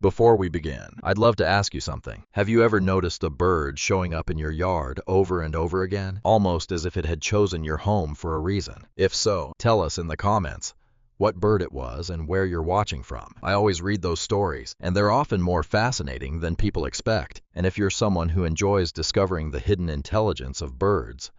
Before we begin, I'd love to ask you something. Have you ever noticed a bird showing up in your yard over and over again, almost as if it had chosen your home for a reason? If so, tell us in the comments what bird it was and where you're watching from. I always read those stories, and they're often more fascinating than people expect. And if you're someone who enjoys discovering the hidden intelligence of birds,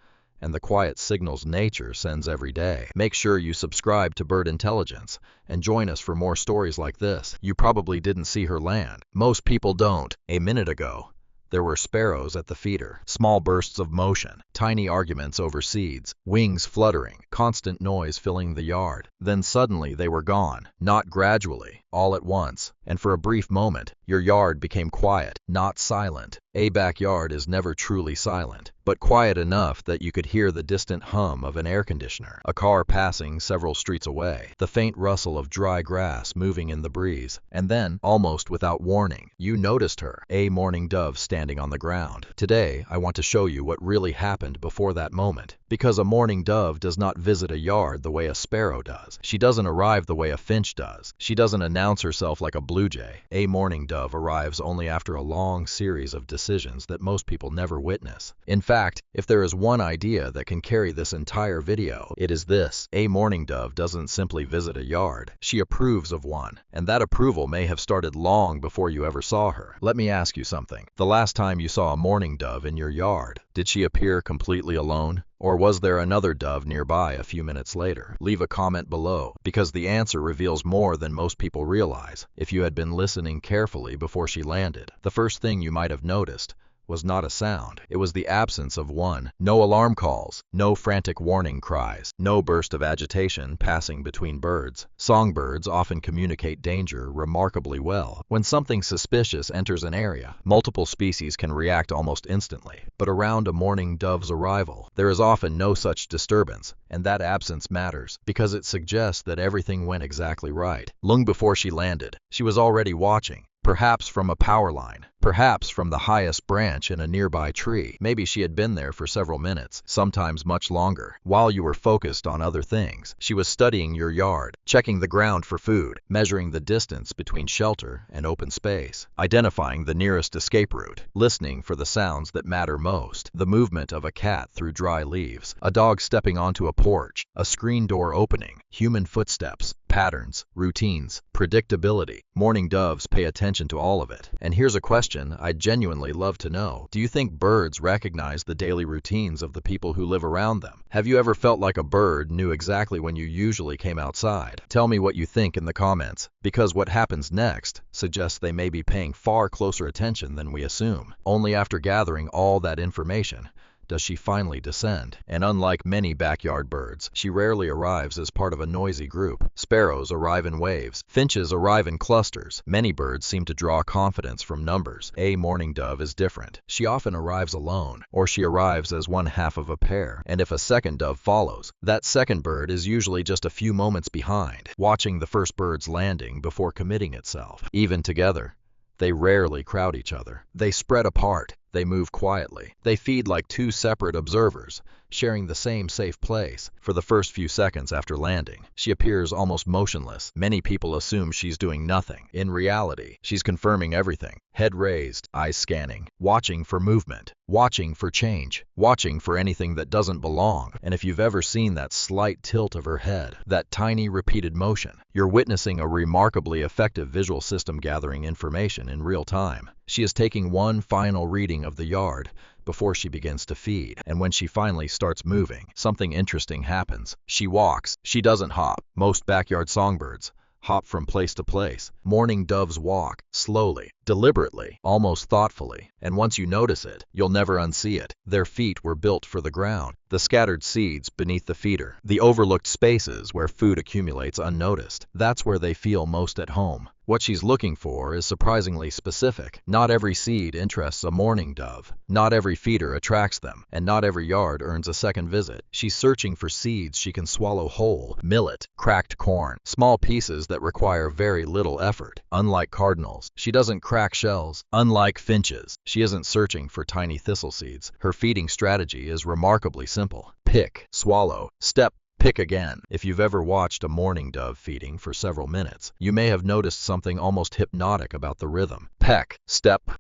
and the quiet signals nature sends every day, make sure you subscribe to Bird Intelligence and join us for more stories like this. You probably didn't see her land. Most people don't. A minute ago, there were sparrows at the feeder, small bursts of motion, tiny arguments over seeds, wings fluttering, constant noise filling the yard. Then suddenly they were gone, not gradually, all at once. And for a brief moment, your yard became quiet, not silent. A backyard is never truly silent, but quiet enough that you could hear the distant hum of an air conditioner, a car passing several streets away, the faint rustle of dry grass moving in the breeze. And then, almost without warning, you noticed her, a mourning dove standing on the ground. Today, I want to show you what really happened before that moment. Because a mourning dove does not visit a yard the way a sparrow does. She doesn't arrive the way a finch does. She doesn't announce herself like a blue jay. A mourning dove arrives only after a long series of decisions that most people never witness. In fact, if there is one idea that can carry this entire video, it is this. A mourning dove doesn't simply visit a yard. She approves of one, and that approval may have started long before you ever saw her. Let me ask you something. The last time you saw a mourning dove in your yard, did she appear completely alone? Or was there another dove nearby a few minutes later? Leave a comment below, because the answer reveals more than most people realize. If you had been listening carefully before she landed, the first thing you might have noticed was not a sound. It was the absence of one. No alarm calls, no frantic warning cries, no burst of agitation passing between birds. Songbirds often communicate danger remarkably well. When something suspicious enters an area, multiple species can react almost instantly. But around a mourning dove's arrival, there is often no such disturbance, and that absence matters because it suggests that everything went exactly right. Long before she landed, she was already watching. Perhaps from a power line, perhaps from the highest branch in a nearby tree. Maybe she had been there for several minutes, sometimes much longer, while you were focused on other things. She was studying your yard, checking the ground for food, measuring the distance between shelter and open space, identifying the nearest escape route, listening for the sounds that matter most. The movement of a cat through dry leaves, a dog stepping onto a porch, a screen door opening, human footsteps, patterns, routines, predictability. Mourning doves pay attention to all of it. And here's a question I'd genuinely love to know. Do you think birds recognize the daily routines of the people who live around them? Have you ever felt like a bird knew exactly when you usually came outside? Tell me what you think in the comments, because what happens next suggests they may be paying far closer attention than we assume. Only after gathering all that information does she finally descend. And unlike many backyard birds, she rarely arrives as part of a noisy group. Sparrows arrive in waves. Finches arrive in clusters. Many birds seem to draw confidence from numbers. A mourning dove is different. She often arrives alone, or she arrives as one half of a pair. And if a second dove follows, that second bird is usually just a few moments behind, watching the first bird's landing before committing itself. Even together, they rarely crowd each other. They spread apart. They move quietly. They feed like two separate observers, sharing the same safe place. For the first few seconds after landing, she appears almost motionless. Many people assume she's doing nothing. In reality, she's confirming everything. Head raised, eyes scanning, watching for movement, watching for change, watching for anything that doesn't belong. And if you've ever seen that slight tilt of her head, that tiny repeated motion, you're witnessing a remarkably effective visual system gathering information in real time. She is taking one final reading of the yard before she begins to feed. And when she finally starts moving, something interesting happens. She walks. She doesn't hop. Most backyard songbirds hop from place to place. Mourning doves walk slowly, deliberately, almost thoughtfully. And once you notice it, you'll never unsee it. Their feet were built for the ground. The scattered seeds beneath the feeder, the overlooked spaces where food accumulates unnoticed. That's where they feel most at home. What she's looking for is surprisingly specific. Not every seed interests a mourning dove. Not every feeder attracts them. And not every yard earns a second visit. She's searching for seeds she can swallow whole. Millet, cracked corn, small pieces that require very little effort. Unlike cardinals, she doesn't crack shells. Unlike finches, she isn't searching for tiny thistle seeds. Her feeding strategy is remarkably simple. Pick, swallow, step, Pick again. If you've ever watched a mourning dove feeding for several minutes, you may have noticed something almost hypnotic about the rhythm. Peck, step,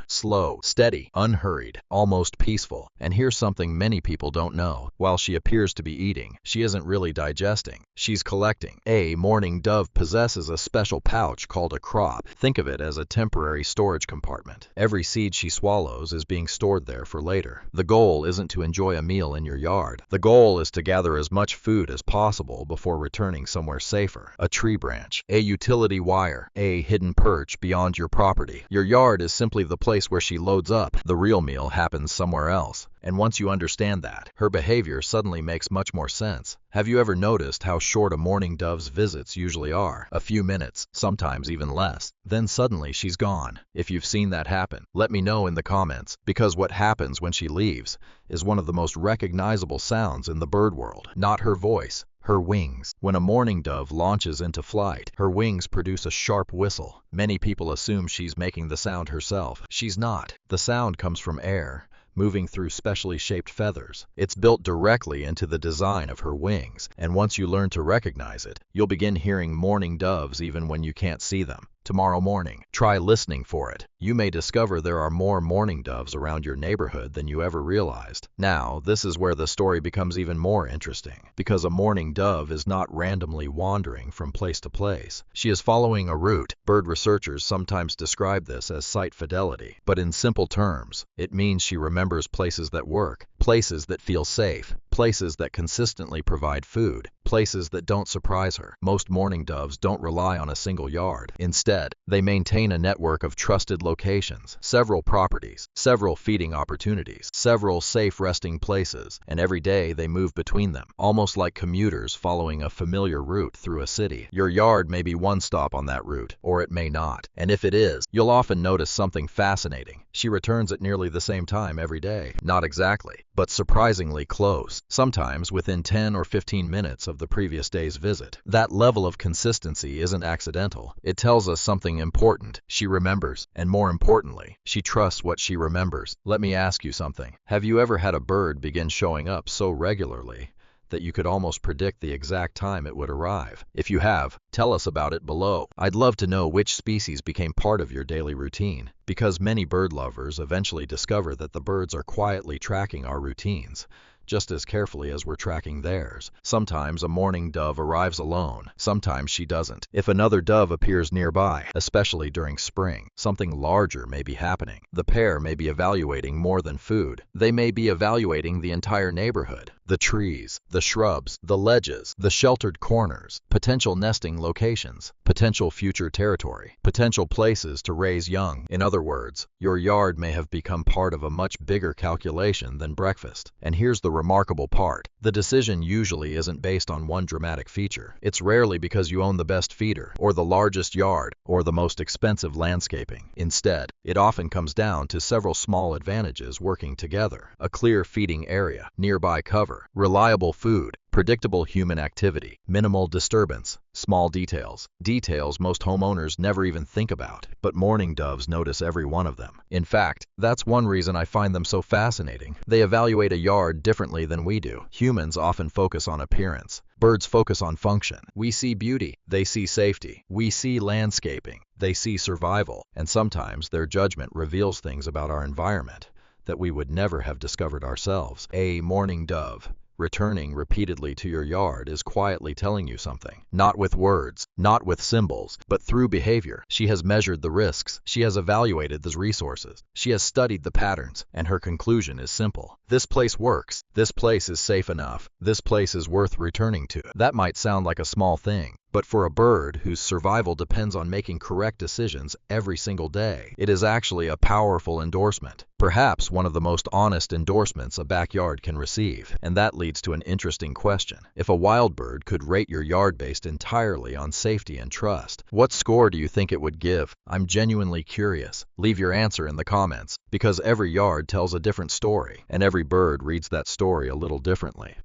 slow, steady, unhurried, almost peaceful. And here's something many people don't know. While she appears to be eating, she isn't really digesting. She's collecting. A mourning dove possesses a special pouch called a crop. Think of it as a temporary storage compartment. Every seed she swallows is being stored there for later. The goal isn't to enjoy a meal in your yard. The goal is to gather as much food as possible before returning somewhere safer. A tree branch, a utility wire, a hidden perch beyond your property. Your yard is simply the place where she loads up. The real meal happens somewhere else. And once you understand that, her behavior suddenly makes much more sense. Have you ever noticed how short a mourning dove's visits usually are? A few minutes, sometimes even less. Then suddenly she's gone. If you've seen that happen, let me know in the comments, because what happens when she leaves is one of the most recognizable sounds in the bird world. Not her voice, her wings. When a mourning dove launches into flight, her wings produce a sharp whistle. Many people assume she's making the sound herself. She's not. The sound comes from air, moving through specially shaped feathers. It's built directly into the design of her wings, and once you learn to recognize it, you'll begin hearing mourning doves even when you can't see them. Tomorrow morning, try listening for it. You may discover there are more mourning doves around your neighborhood than you ever realized. Now, this is where the story becomes even more interesting, because a mourning dove is not randomly wandering from place to place. She is following a route. Bird researchers sometimes describe this as site fidelity, but in simple terms, it means she remembers places that work, places that feel safe, places that consistently provide food, places that don't surprise her. Most mourning doves don't rely on a single yard. Instead, they maintain a network of trusted locations, several properties, several feeding opportunities, several safe resting places, and every day they move between them, almost like commuters following a familiar route through a city. Your yard may be one stop on that route, or it may not. And if it is, you'll often notice something fascinating. She returns at nearly the same time every day. Not exactly, but surprisingly close, sometimes within 10 or 15 minutes of the previous day's visit. That level of consistency isn't accidental. It tells us something important. She remembers, and more importantly, she trusts what she remembers. Let me ask you something. Have you ever had a bird begin showing up so regularly that you could almost predict the exact time it would arrive? If you have, tell us about it below. I'd love to know which species became part of your daily routine, because many bird lovers eventually discover that the birds are quietly tracking our routines, just as carefully as we're tracking theirs. Sometimes a mourning dove arrives alone, sometimes she doesn't. If another dove appears nearby, especially during spring, something larger may be happening. The pair may be evaluating more than food. They may be evaluating the entire neighborhood, the trees, the shrubs, the ledges, the sheltered corners, potential nesting locations, potential future territory, potential places to raise young. In other words, your yard may have become part of a much bigger calculation than breakfast. And here's the remarkable part. The decision usually isn't based on one dramatic feature. It's rarely because you own the best feeder, or the largest yard, or the most expensive landscaping. Instead, it often comes down to several small advantages working together. A clear feeding area, nearby cover, reliable food, predictable human activity, minimal disturbance, small details. Details most homeowners never even think about, but mourning doves notice every one of them. In fact, that's one reason I find them so fascinating. They evaluate a yard differently than we do. Humans often focus on appearance. Birds focus on function. We see beauty, they see safety. We see landscaping, they see survival. And sometimes their judgment reveals things about our environment that we would never have discovered ourselves. A mourning dove returning repeatedly to your yard is quietly telling you something. Not with words, not with symbols, but through behavior. She has measured the risks. She has evaluated the resources. She has studied the patterns, and her conclusion is simple. This place works. This place is safe enough. This place is worth returning to. That might sound like a small thing, but for a bird whose survival depends on making correct decisions every single day, it is actually a powerful endorsement. Perhaps one of the most honest endorsements a backyard can receive. And that leads to an interesting question. If a wild bird could rate your yard based entirely on safety and trust, what score do you think it would give? I'm genuinely curious. Leave your answer in the comments, because every yard tells a different story, and every bird reads that story a little differently.